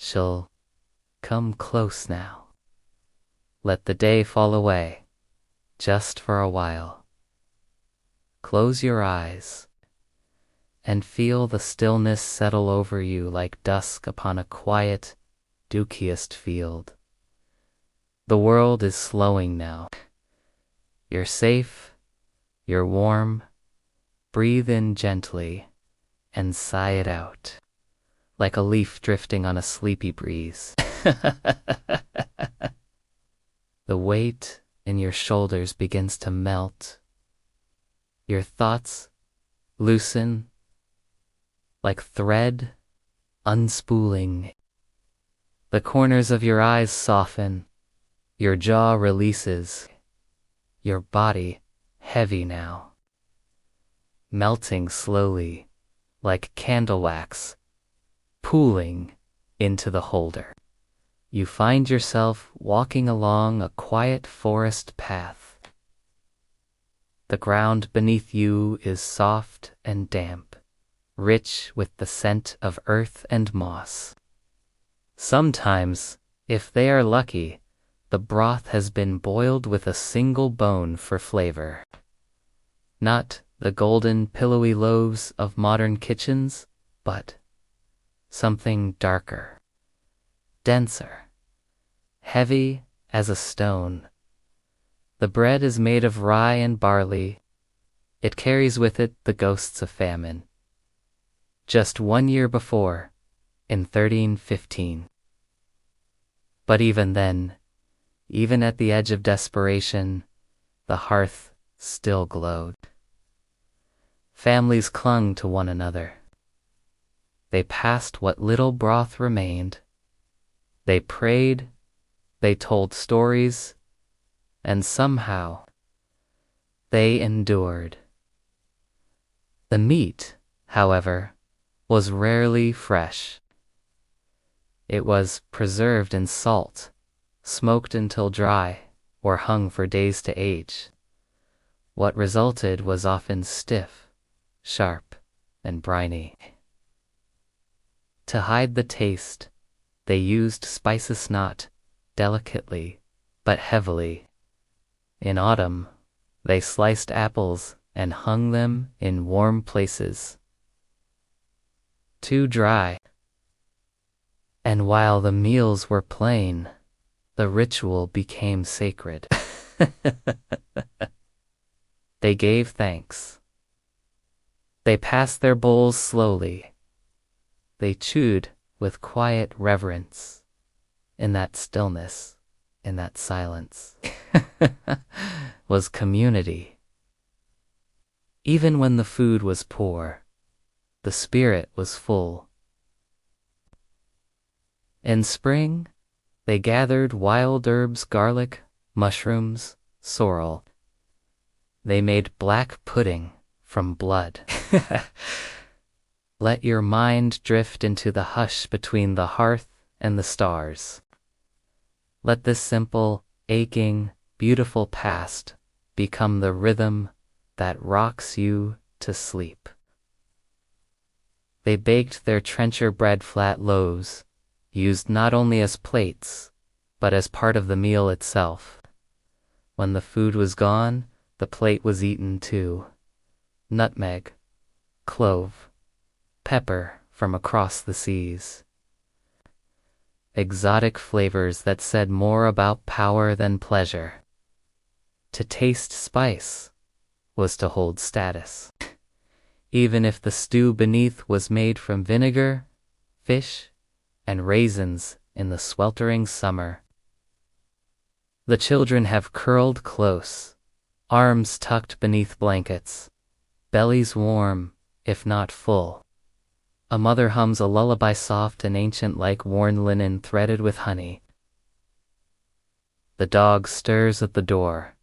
she'll come close now. Let the day fall away, just for a while. Close your eyes and feel the stillness settle over you like dusk upon a quiet, dew-kissed field. The world is slowing now. You're safe, you're warm. Breathe in gently and sigh it out, like a leaf drifting on a sleepy breeze. The weight in your shoulders begins to melt. Your thoughts loosen like thread unspooling. The corners of your eyes soften. Your jaw releases. Your body heavy now, melting slowly like candle wax, pooling into the holder. You find yourself walking along a quiet forest path. The ground beneath you is soft and damp, rich with the scent of earth and moss. Sometimes, if they are lucky, the broth has been boiled with a single bone for flavor. Not the golden, pillowy loaves of modern kitchens, but something darker, denser, heavy as a stone. The bread is made of rye and barley. It carries with it the ghosts of famine. Just 1 year before, in 1315. But even then, even at the edge of desperation, the hearth still glowed. Families clung to one another. They passed what little broth remained. They prayed, they told stories, and somehow they endured. The meat, however, was rarely fresh. It was preserved in salt, smoked until dry, or hung for days to age. What resulted was often stiff, sharp, and briny. To hide the taste, they used spices not delicately, but heavily. In autumn, they sliced apples and hung them in warm places. Too dry. And while the meals were plain, the ritual became sacred. They gave thanks. They passed their bowls slowly. They chewed with quiet reverence. In that stillness, in that silence, was community. Even when the food was poor, the spirit was full. In spring, they gathered wild herbs, garlic, mushrooms, sorrel. They made black pudding from blood. Let your mind drift into the hush between the hearth and the stars. Let this simple, aching, beautiful past become the rhythm that rocks you to sleep. They baked their trencher bread flat loaves, used not only as plates, but as part of the meal itself. When the food was gone, the plate was eaten too. Nutmeg, clove, pepper from across the seas. Exotic flavors that said more about power than pleasure. To taste spice was to hold status. Even if the stew beneath was made from vinegar, fish, and raisins in the sweltering summer. The children have curled close, arms tucked beneath blankets, bellies warm, if not full. A mother hums a lullaby soft and ancient like worn linen threaded with honey. The dog stirs at the door,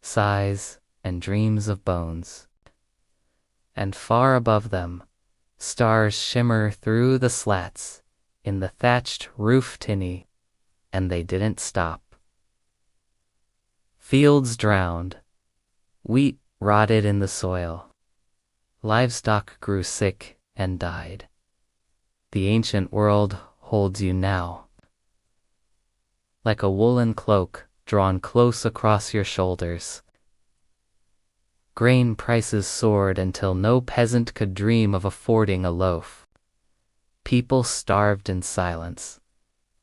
sighs and dreams of bones. And far above them, stars shimmer through the slats in the thatched roof tinny, and they didn't stop. Fields drowned, wheat rotted in the soil, livestock grew sick and died. The ancient world holds you now, like a woolen cloak drawn close across your shoulders. Grain prices soared until no peasant could dream of affording a loaf. People starved in silence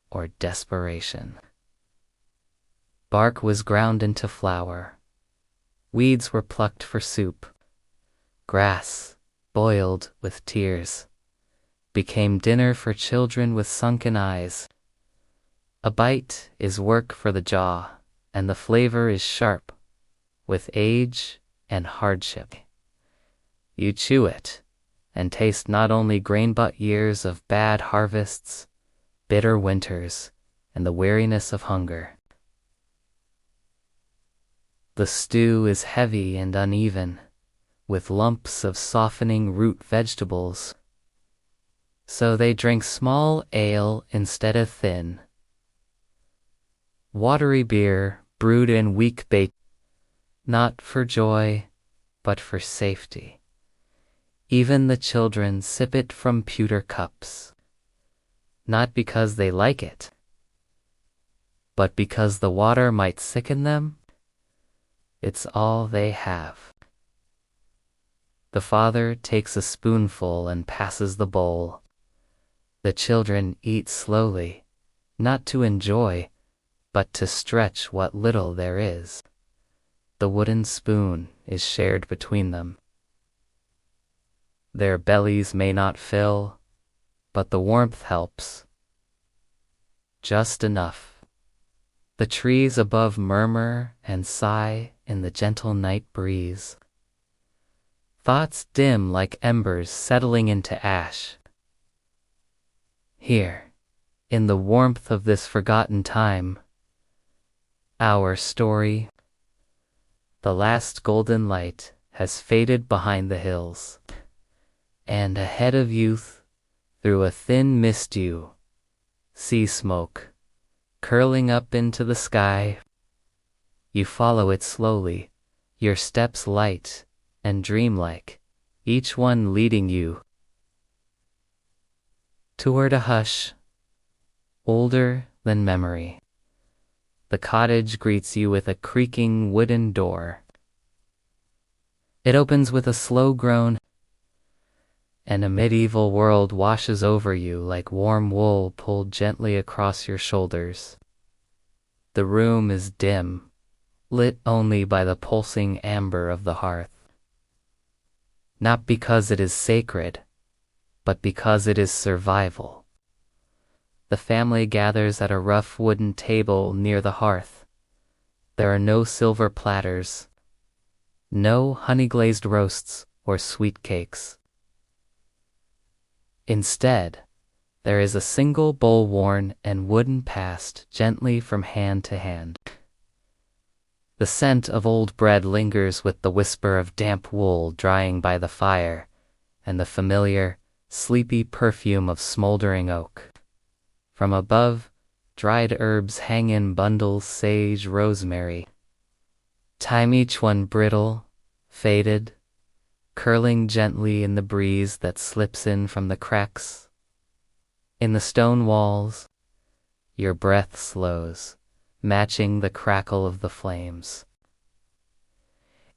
or desperation. Bark was ground into flour. Weeds were plucked for soup. Grass, boiled with tears, became dinner for children with sunken eyes. A bite is work for the jaw, and the flavor is sharp with age and hardship. You chew it and taste not only grain but years of bad harvests, bitter winters, and the weariness of hunger. The stew is heavy and uneven, with lumps of softening root vegetables. So they drink small ale instead of thin, watery beer brewed in weak bait, not for joy, but for safety. Even the children sip it from pewter cups, not because they like it, but because the water might sicken them. It's all they have. The father takes a spoonful and passes the bowl. The children eat slowly, not to enjoy, but to stretch what little there is. The wooden spoon is shared between them. Their bellies may not fill, but the warmth helps. Just enough. The trees above murmur and sigh in the gentle night breeze. Thoughts dim like embers settling into ash. Here, in the warmth of this forgotten time, our story, the last golden light has faded behind the hills, and ahead of youth, through a thin mist you see smoke curling up into the sky. You follow it slowly, your steps light and dreamlike, each one leading you toward a hush older than memory. The cottage greets you with a creaking wooden door. It opens with a slow groan, and a medieval world washes over you like warm wool pulled gently across your shoulders. The room is dim, lit only by the pulsing amber of the hearth. Not because it is sacred, but because it is survival. The family gathers at a rough wooden table near the hearth. There are no silver platters, no honey-glazed roasts or sweet cakes. Instead, there is a single bowl worn and wooden passed gently from hand to hand. The scent of old bread lingers with the whisper of damp wool drying by the fire and the familiar, sleepy perfume of smoldering oak. From above, dried herbs hang in bundles: sage, rosemary. Time each one brittle, faded, curling gently in the breeze that slips in from the cracks. In the stone walls, your breath slows, matching the crackle of the flames.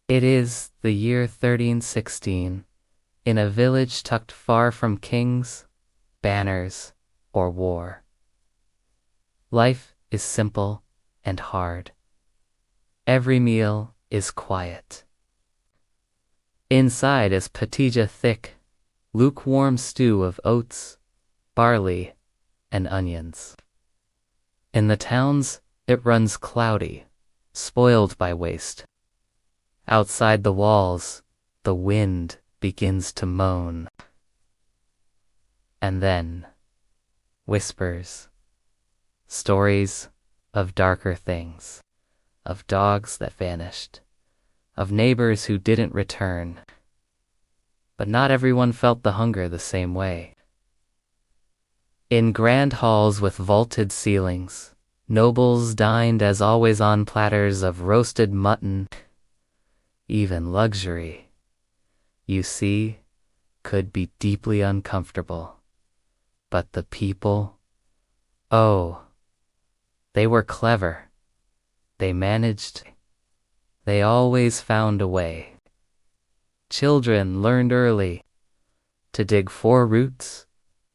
It is the year 1316, in a village tucked far from kings, banners, or war. Life is simple and hard. Every meal is quiet. Inside is patija, thick, lukewarm stew of oats, barley, and onions. In the towns, it runs cloudy, spoiled by waste. Outside the walls, the wind begins to moan. And then, whispers, stories of darker things, of dogs that vanished, of neighbors who didn't return. But not everyone felt the hunger the same way. In grand halls with vaulted ceilings, nobles dined as always on platters of roasted mutton. Even luxury, you see, could be deeply uncomfortable. But the people, Oh, they were clever. They managed. They always found a way. Children learned early to dig 4 roots,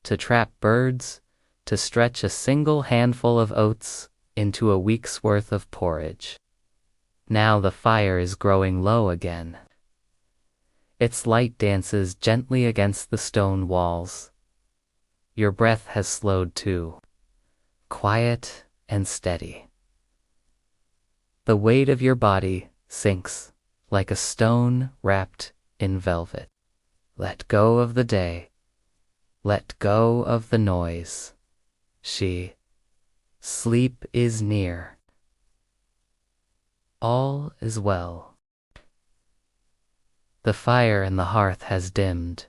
to trap birds, to stretch a single handful of oats into a week's worth of porridge. Now the fire is growing low again. Its light dances gently against the stone walls. Your breath has slowed too, quiet and steady. The weight of your body sinks like a stone wrapped in velvet. Let go of the day. Let go of the noise. Sleep is near. All is well. The fire in the hearth has dimmed,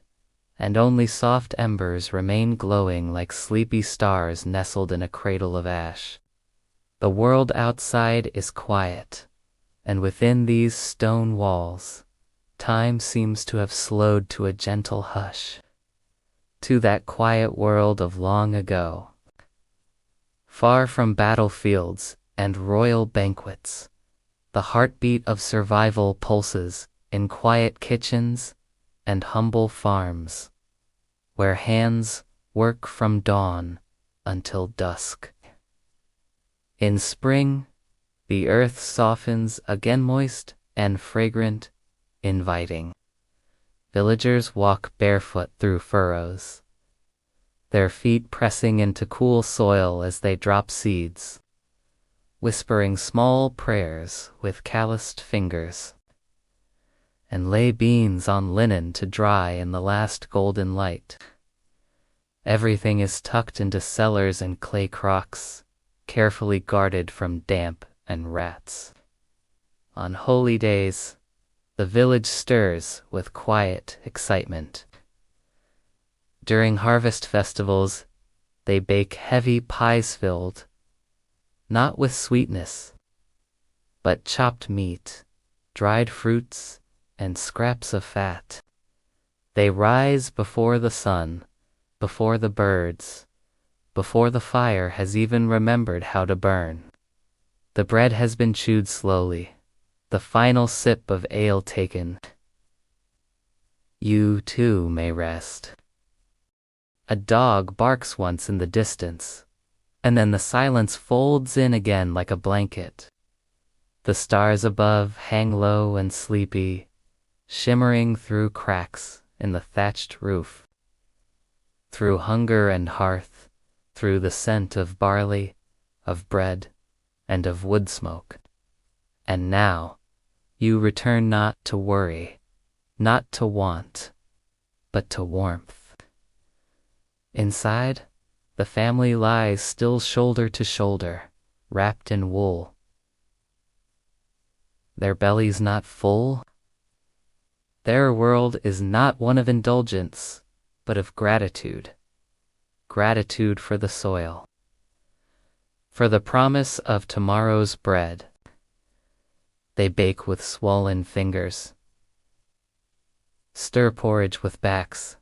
and only soft embers remain glowing like sleepy stars nestled in a cradle of ash. The world outside is quiet, and within these stone walls, time seems to have slowed to a gentle hush, to that quiet world of long ago. Far from battlefields and royal banquets, the heartbeat of survival pulses in quiet kitchens and humble farms, where hands work from dawn until dusk. In spring, the earth softens again, moist and fragrant, inviting. Villagers walk barefoot through furrows, their feet pressing into cool soil as they drop seeds, whispering small prayers with calloused fingers, and lay beans on linen to dry in the last golden light. Everything is tucked into cellars and clay crocks, carefully guarded from damp and rats. On holy days, the village stirs with quiet excitement. During harvest festivals, they bake heavy pies filled, not with sweetness, but chopped meat, dried fruits, and scraps of fat. They rise before the sun, before the birds, before the fire has even remembered how to burn. The bread has been chewed slowly, the final sip of ale taken. You too may rest. A dog barks once in the distance, and then the silence folds in again like a blanket. The stars above hang low and sleepy, shimmering through cracks in the thatched roof. Through hunger and hearth, through the scent of barley, of bread, and of wood smoke. And now, you return not to worry, not to want, but to warmth. Inside, the family lies still shoulder to shoulder, wrapped in wool. Their bellies not full. Their world is not one of indulgence, but of gratitude. Gratitude for the soil, for the promise of tomorrow's bread. They bake with swollen fingers, stir porridge with backs.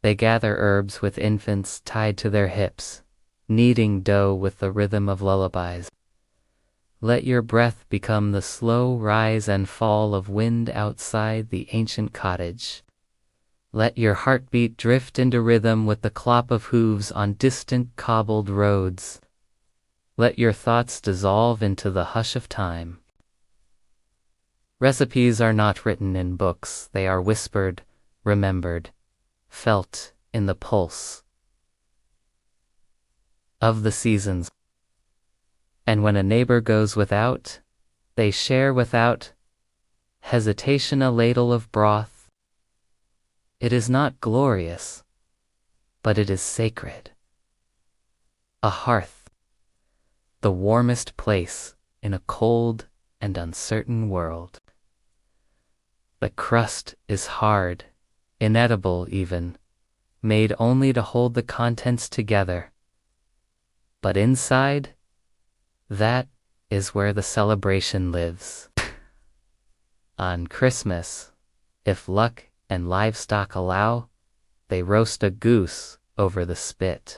They gather herbs with infants tied to their hips, kneading dough with the rhythm of lullabies. Let your breath become the slow rise and fall of wind outside the ancient cottage. Let your heartbeat drift into rhythm with the clop of hooves on distant cobbled roads. Let your thoughts dissolve into the hush of time. Recipes are not written in books, they are whispered, remembered, felt in the pulse of the seasons. And when a neighbor goes without, they share without hesitation a ladle of broth. It is not glorious, but it is sacred. A hearth, the warmest place in a cold and uncertain world. The crust is hard, inedible even, made only to hold the contents together. But inside, that is where the celebration lives. On Christmas, if luck and livestock allow, they roast a goose over the spit.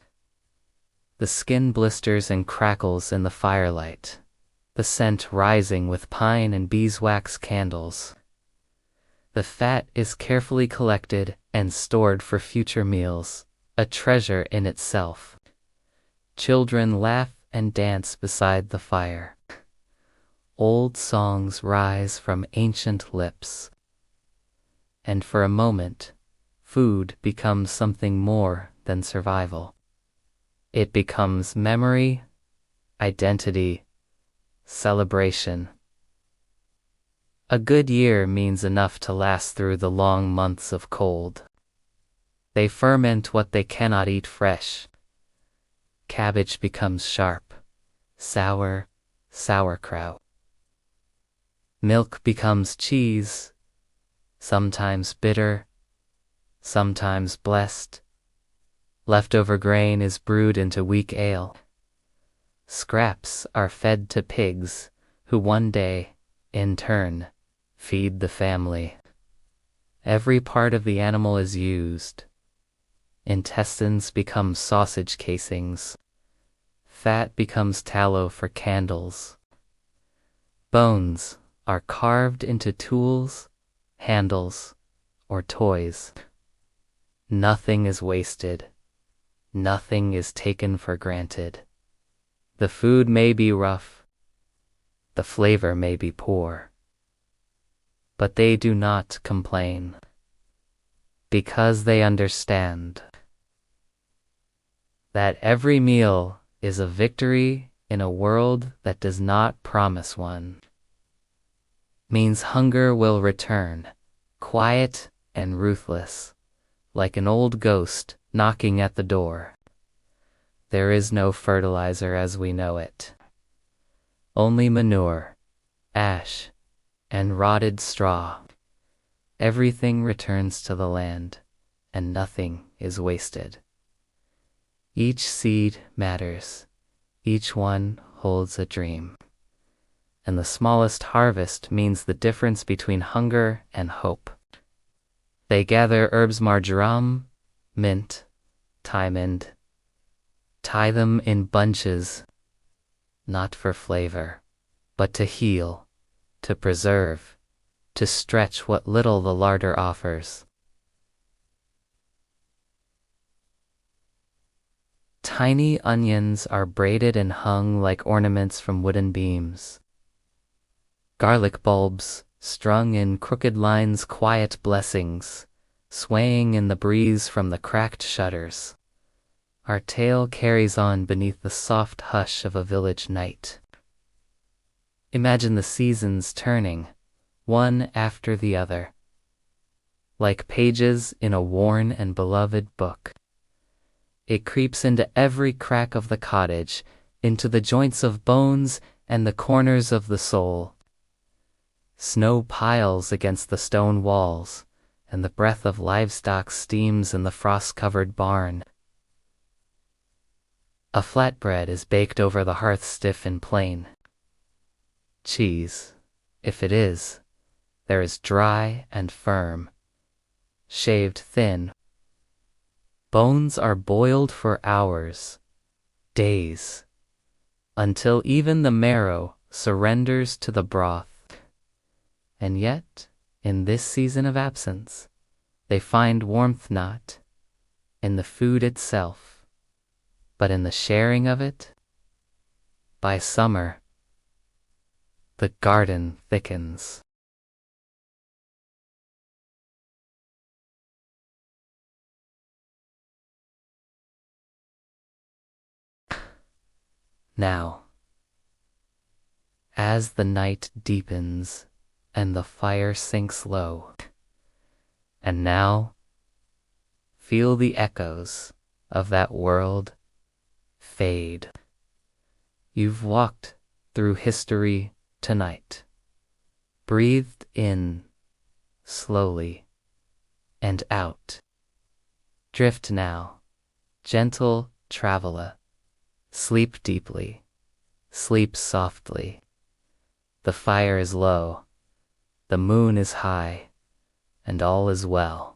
The skin blisters and crackles in the firelight, the scent rising with pine and beeswax candles. The fat is carefully collected and stored for future meals, a treasure in itself. Children laugh and dance beside the fire. Old songs rise from ancient lips. And for a moment, food becomes something more than survival. It becomes memory, identity, celebration. A good year means enough to last through the long months of cold. They ferment what they cannot eat fresh. Cabbage becomes sharp, sour, sauerkraut. Milk becomes cheese, sometimes bitter, sometimes blessed. Leftover grain is brewed into weak ale. Scraps are fed to pigs, who one day, in turn, feed the family. Every part of the animal is used. Intestines become sausage casings. Fat becomes tallow for candles. Bones are carved into tools, handles, or toys. Nothing is wasted. Nothing is taken for granted. The food may be rough. The flavor may be poor. But they do not complain, because they understand that every meal is a victory in a world that does not promise one. Means hunger will return, quiet and ruthless, like an old ghost knocking at the door. There is no fertilizer as we know it. Only manure, ash, and rotted straw. Everything returns to the land, and nothing is wasted. Each seed matters. Each one holds a dream. And the smallest harvest means the difference between hunger and hope. They gather herbs marjoram, mint, thyme, and tie them in bunches, not for flavor, but to heal, to preserve, to stretch what little the larder offers. Tiny onions are braided and hung like ornaments from wooden beams. Garlic bulbs, strung in crooked lines, quiet blessings, swaying in the breeze from the cracked shutters. Our tale carries on beneath the soft hush of a village night. Imagine the seasons turning, one after the other, like pages in a worn and beloved book. It creeps into every crack of the cottage, into the joints of bones and the corners of the soul. Snow piles against the stone walls, and the breath of livestock steams in the frost-covered barn. A flatbread is baked over the hearth, stiff and plain. Cheese, if it is, there is dry and firm, shaved thin. Bones are boiled for hours, days, until even the marrow surrenders to the broth. And yet, in this season of absence, they find warmth not in the food itself, but in the sharing of it. By summer, the garden thickens. Now, as the night deepens and the fire sinks low, and now feel the echoes of that world fade. You've walked through history tonight, breathed in slowly and out. Drift now, gentle traveler, sleep deeply, sleep softly. The fire is low, the moon is high, and all is well.